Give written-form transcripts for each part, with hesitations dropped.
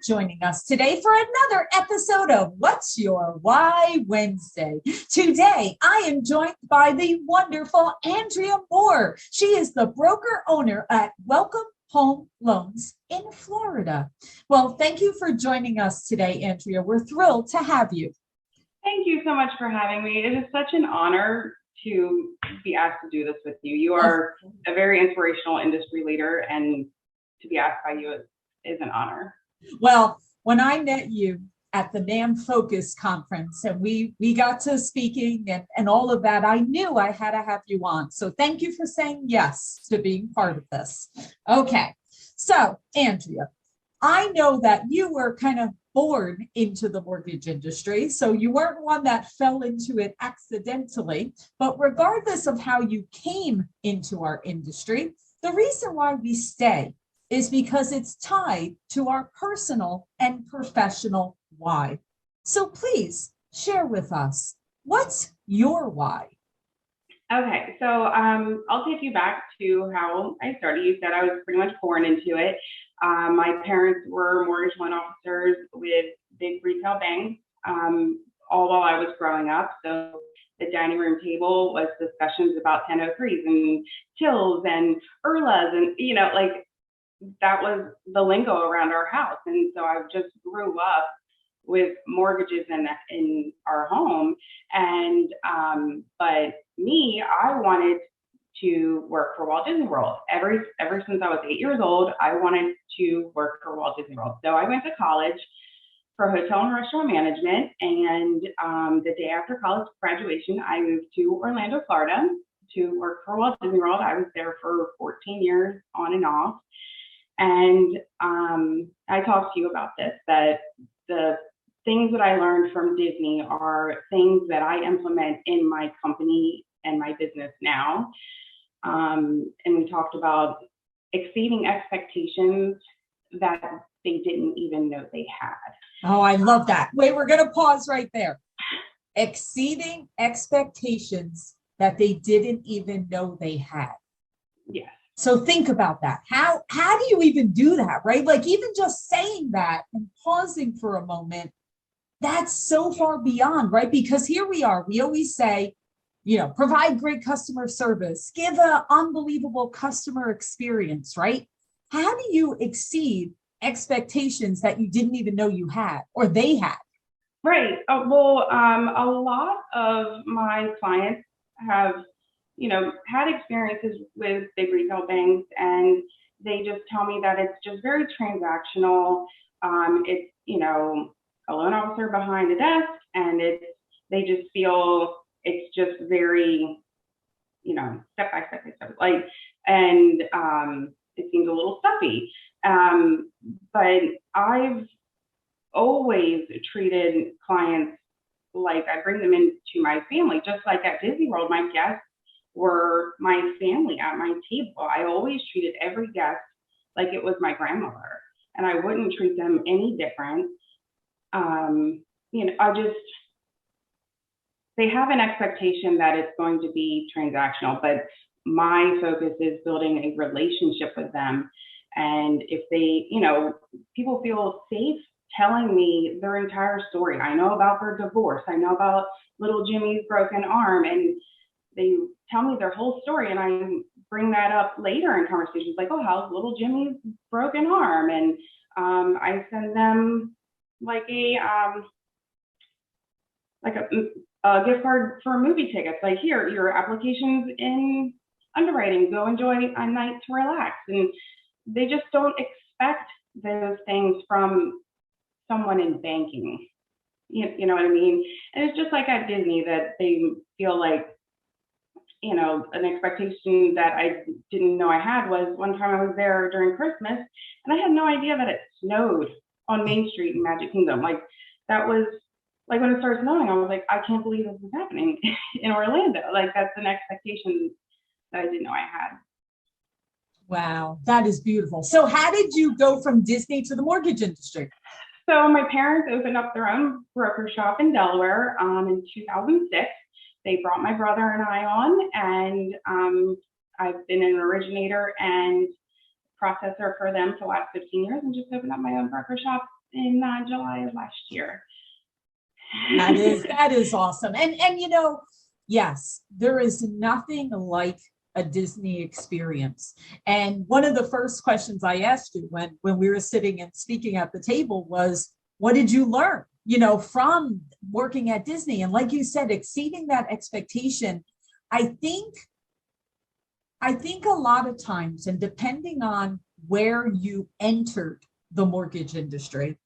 joining us today for another episode of What's Your Why Wednesday. Today, I am joined by the wonderful Andrea Moore. She is the broker owner at Welcome Home Loans in Florida. Well, thank you for joining us today, Andrea. We're thrilled to have you. Thank you so much for having me. It is such an honor to be asked to do this with you. You are a very inspirational industry leader, and to be asked by you is an honor. Well, when I met you at the NAM Focus conference and we got to speaking and all of that, I knew I had to have you on. So thank you for saying yes to being part of this. Okay, so Andrea, I know that you were kind of born into the mortgage industry, so you weren't one that fell into it accidentally, but regardless of how you came into our industry, the reason why we stay is because it's tied to our personal and professional why. So please share with us, what's your why? Okay, so I'll take you back to how I started. You said I was pretty much born into it. My parents were mortgage loan officers with big retail banks all while I was growing up. So the dining room table was discussions about 1003s and tills and IRLAs, and like that was the lingo around our house. And so I just grew up with mortgages in our home. And but me, I wanted to work for Walt Disney World. Ever since I was 8 years old, I wanted to work for Walt Disney World. So I went to college for hotel and restaurant management. And the day after college graduation, I moved to Orlando, Florida to work for Walt Disney World. I was there for 14 years on and off. And I talked to you about this, that the things that I learned from Disney are things that I implement in my company and my business now. And we talked about exceeding expectations that they didn't even know they had. Oh, I love that. Wait, we're going to pause right there. Exceeding expectations that they didn't even know they had. Yes. So think about that. How do you even do that, right? Like even just saying that and pausing for a moment, that's so far beyond, right? Because here we are, we always say, provide great customer service, give an unbelievable customer experience, right? How do you exceed expectations that you didn't even know you had or they had? Right. Well, a lot of my clients have had experiences with big retail banks, and they just tell me that it's just very transactional. It's, a loan officer behind a desk, and they just feel it's just very, step by step, and it seems a little stuffy. But I've always treated clients like I bring them into my family, just like at Disney World, my guests were my family at my table. I always treated every guest like it was my grandmother, and I wouldn't treat them any different. They have an expectation that it's going to be transactional, but my focus is building a relationship with them. And if they, people feel safe telling me their entire story. I know about their divorce. I know about little Jimmy's broken arm, and they tell me their whole story, and I bring that up later in conversations like, oh, how's little Jimmy's broken arm? And I send them like a gift card for movie tickets. Like, here, your application's in underwriting. Go enjoy a night to relax. And they just don't expect those things from someone in banking. You know what I mean? And it's just like at Disney that they feel like, an expectation that I didn't know I had was one time I was there during Christmas and I had no idea that it snowed on Main Street in Magic Kingdom. Like, that was like when it started snowing, I was like, I can't believe this is happening in Orlando. Like, that's an expectation that I didn't know I had. Wow, that is beautiful. So how did you go from Disney to the mortgage industry? So my parents opened up their own broker shop in Delaware in 2006. They brought my brother and I on, and I've been an originator and processor for them for the last 15 years, and just opened up my own broker shop in July of last year. That is awesome. And you know, yes, there is nothing like a Disney experience. And one of the first questions I asked you when we were sitting and speaking at the table was, what did you learn, you know, from working at Disney? And like you said, exceeding that expectation, I think a lot of times, and depending on where you entered the mortgage industry,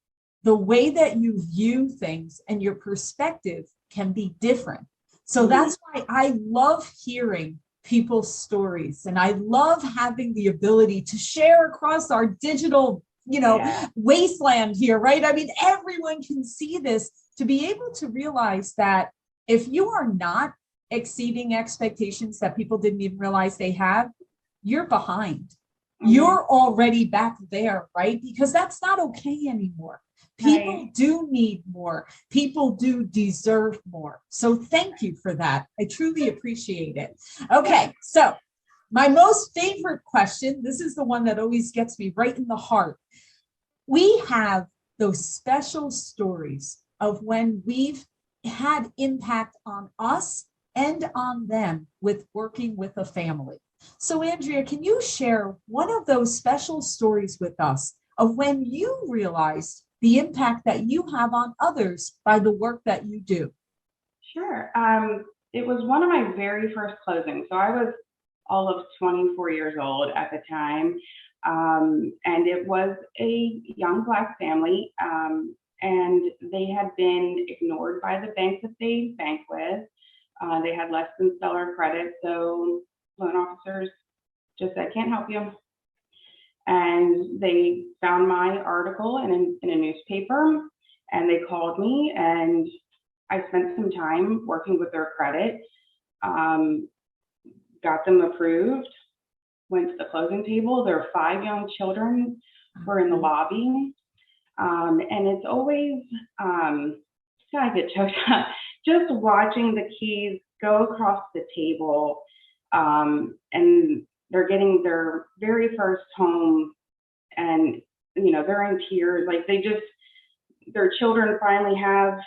the way that you view things and your perspective can be different. So that's why I love hearing people's stories, and I love having the ability to share across our digital, you know, wasteland here, right? I mean, everyone can see this, to be able to realize that if you are not exceeding expectations that people didn't even realize they have, you're behind. You're already back there, right? Because that's not okay anymore. People do need more. People do deserve more. So thank you for that. I truly appreciate it. Okay, so my most favorite question, this is the one that always gets me right in the heart. We have those special stories of when we've had impact on us and on them with working with a family. So Andrea, can you share one of those special stories with us of when you realized the impact that you have on others by the work that you do? Sure. It was one of my very first closings. So I was all of 24 years old at the time. And it was a young Black family. And they had been ignored by the bank that they bank with. They had less than stellar credit. So loan officers just said, can't help you. And they found my article in a newspaper, and they called me, and I spent some time working with their credit, got them approved, went to the closing table. Their 5 young children were in the lobby. And it's always, I get choked up, just watching the keys go across the table, and they're getting their very first home, and you know, they're in tears. Like, their children finally have,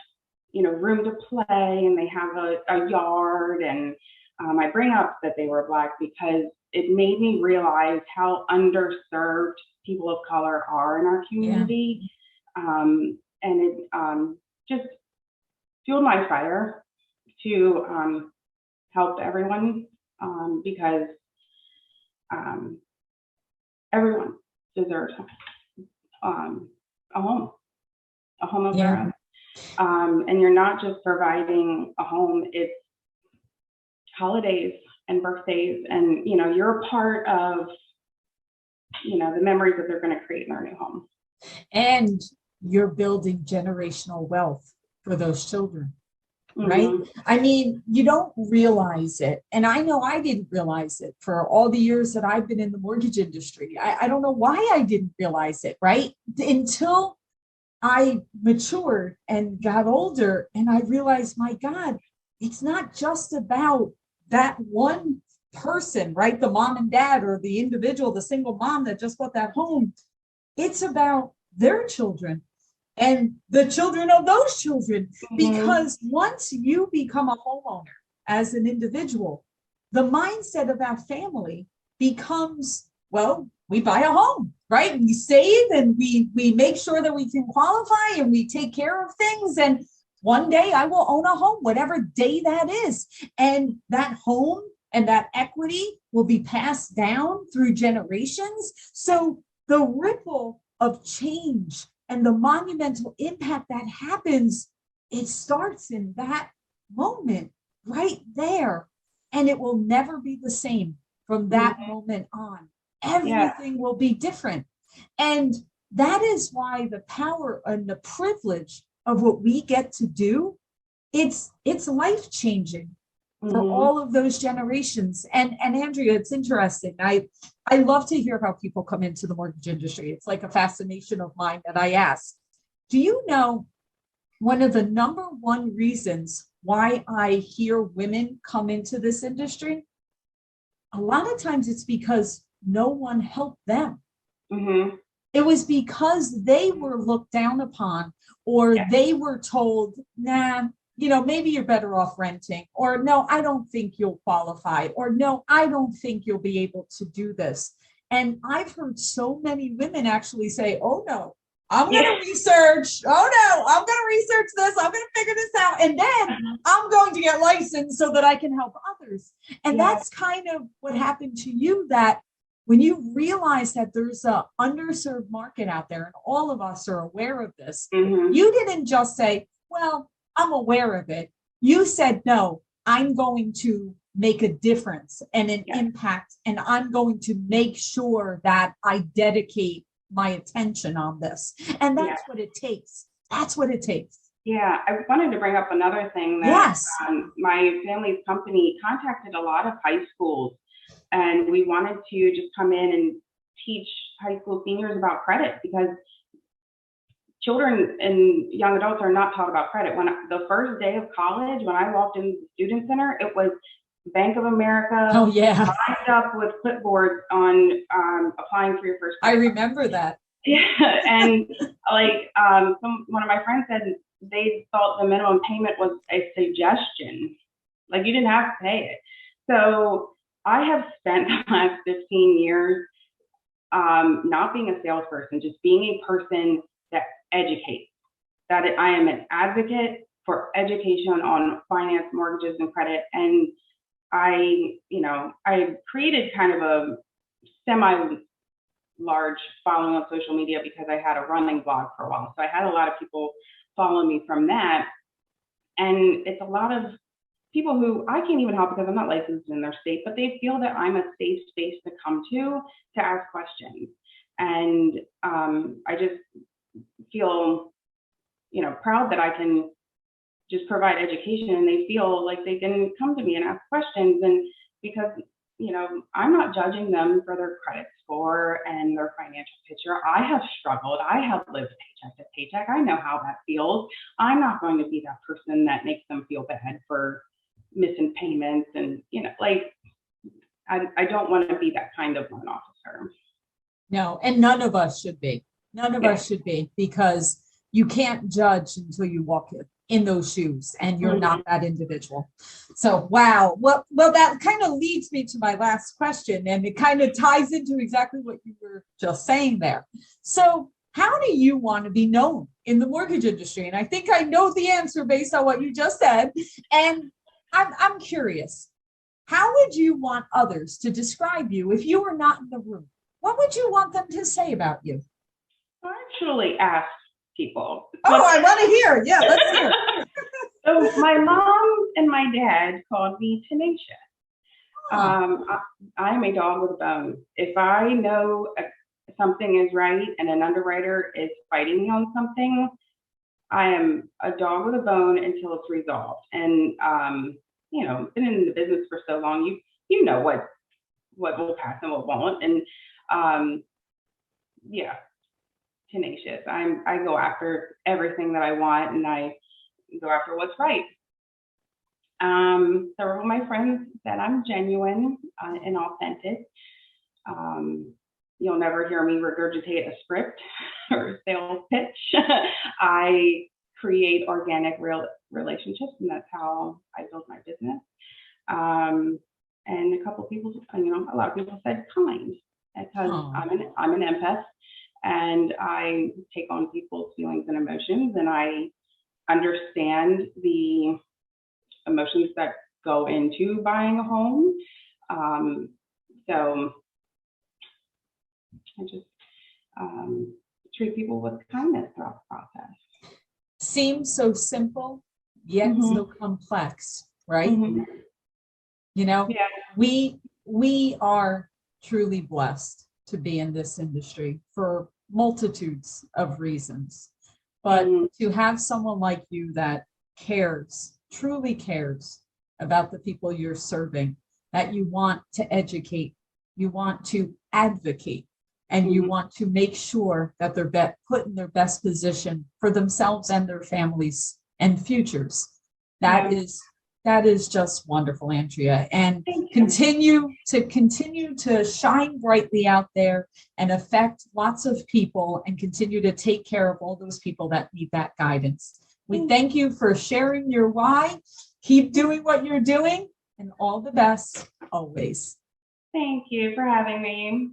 you know, room to play, and they have a yard. And I bring up that they were Black because it made me realize how underserved people of color are in our community. And it just fueled my fire to help everyone, because everyone deserves a home of their own. And you're not just providing a home, it's holidays and birthdays, and you know, you're a part of, you know, the memories that they're going to create in their new home. And you're building generational wealth for those children, right? I mean, you don't realize it. And I know I didn't realize it for all the years that I've been in the mortgage industry. I don't know why I didn't realize it, right? Until I matured and got older, and I realized, my God, it's not just about that one person, right? The mom and dad, or the individual, the single mom that just bought that home. It's about their children and the children of those children. Because once you become a homeowner as an individual, the mindset of that family becomes, well, we buy a home, right? We save, and we make sure that we can qualify, and we take care of things. And one day I will own a home, whatever day that is. And that home and that equity will be passed down through generations. So the ripple of change and the monumental impact that happens, it starts in that moment right there. And it will never be the same from that moment on. Everything will be different. And that is why the power and the privilege of what we get to do, it's life-changing for all of those generations. And Andrea, it's interesting. I love to hear how people come into the mortgage industry. It's like a fascination of mine that I ask. Do you know one of the number one reasons why I hear women come into this industry? A lot of times it's because no one helped them. it was because they were looked down upon, or they were told, nah, maybe you're better off renting, or no, I don't think you'll qualify, or no, I don't think you'll be able to do this. And I've heard so many women actually say, oh no, I'm going to research. Oh no, I'm going to research this. I'm going to figure this out. And then I'm going to get licensed so that I can help others. And that's kind of what happened to you, that when you realize that there's a underserved market out there, and all of us are aware of this, you didn't just say, well, I'm aware of it. You said, no, I'm going to make a difference and an impact, and I'm going to make sure that I dedicate my attention on this. And that's what it takes. That's what it takes. Yeah, I wanted to bring up another thing that my family's company contacted a lot of high schools, and we wanted to just come in and teach high school seniors about credit, because children and young adults are not taught about credit. When the first day of college, when I walked into the student center, it was Bank of America lined up with clipboards on applying for your first credit. I remember that. Yeah, and like one of my friends said they thought the minimum payment was a suggestion, like you didn't have to pay it. So I have spent the last 15 years not being a salesperson, just being a person that educates. That I am an advocate for education on finance, mortgages, and credit. And I created kind of a semi-large following on social media because I had a running blog for a while. So I had a lot of people follow me from that. And it's a lot of people who I can't even help because I'm not licensed in their state, but they feel that I'm a safe space to come to ask questions. And I just feel, proud that I can just provide education, and they feel like they can come to me and ask questions. And because, I'm not judging them for their credit score and their financial picture. I have struggled. I have lived paycheck to paycheck. I know how that feels. I'm not going to be that person that makes them feel bad for missing payments. And, I don't want to be that kind of loan officer. No, and none of us should be. None of us should be, because you can't judge until you walk in those shoes and you're not that individual. So, wow. Well, that kind of leads me to my last question, and it kind of ties into exactly what you were just saying there. So how do you want to be known in the mortgage industry? And I think I know the answer based on what you just said. And I'm curious, how would you want others to describe you if you were not in the room? What would you want them to say about you? I actually asked people. Oh, I want to hear. Yeah, let's hear. So my mom and my dad called me tenacious. I'm a dog with a bone. If I know something is right and an underwriter is fighting me on something, I am a dog with a bone until it's resolved. And been in the business for so long, you know what will pass and what won't. And tenacious. I go after everything that I want, and I go after what's right. Several of my friends said I'm genuine and authentic. You'll never hear me regurgitate a script or a sales pitch. I create organic, real relationships, and that's how I build my business. And a couple of people, a lot of people said kind, because I'm an empath. And I take on people's feelings and emotions, and I understand the emotions that go into buying a home. So I just treat people with kindness throughout the process. Seems so simple, yet so complex, right? We are truly blessed to be in this industry for multitudes of reasons, but to have someone like you that truly cares about the people you're serving, that you want to educate, you want to advocate, and you want to make sure that they're put in their best position for themselves and their families and futures. That is just wonderful, Andrea. And thank continue to shine brightly out there and affect lots of people and continue to take care of all those people that need that guidance. We thank you for sharing your why. Keep doing what you're doing, and all the best always. Thank you for having me.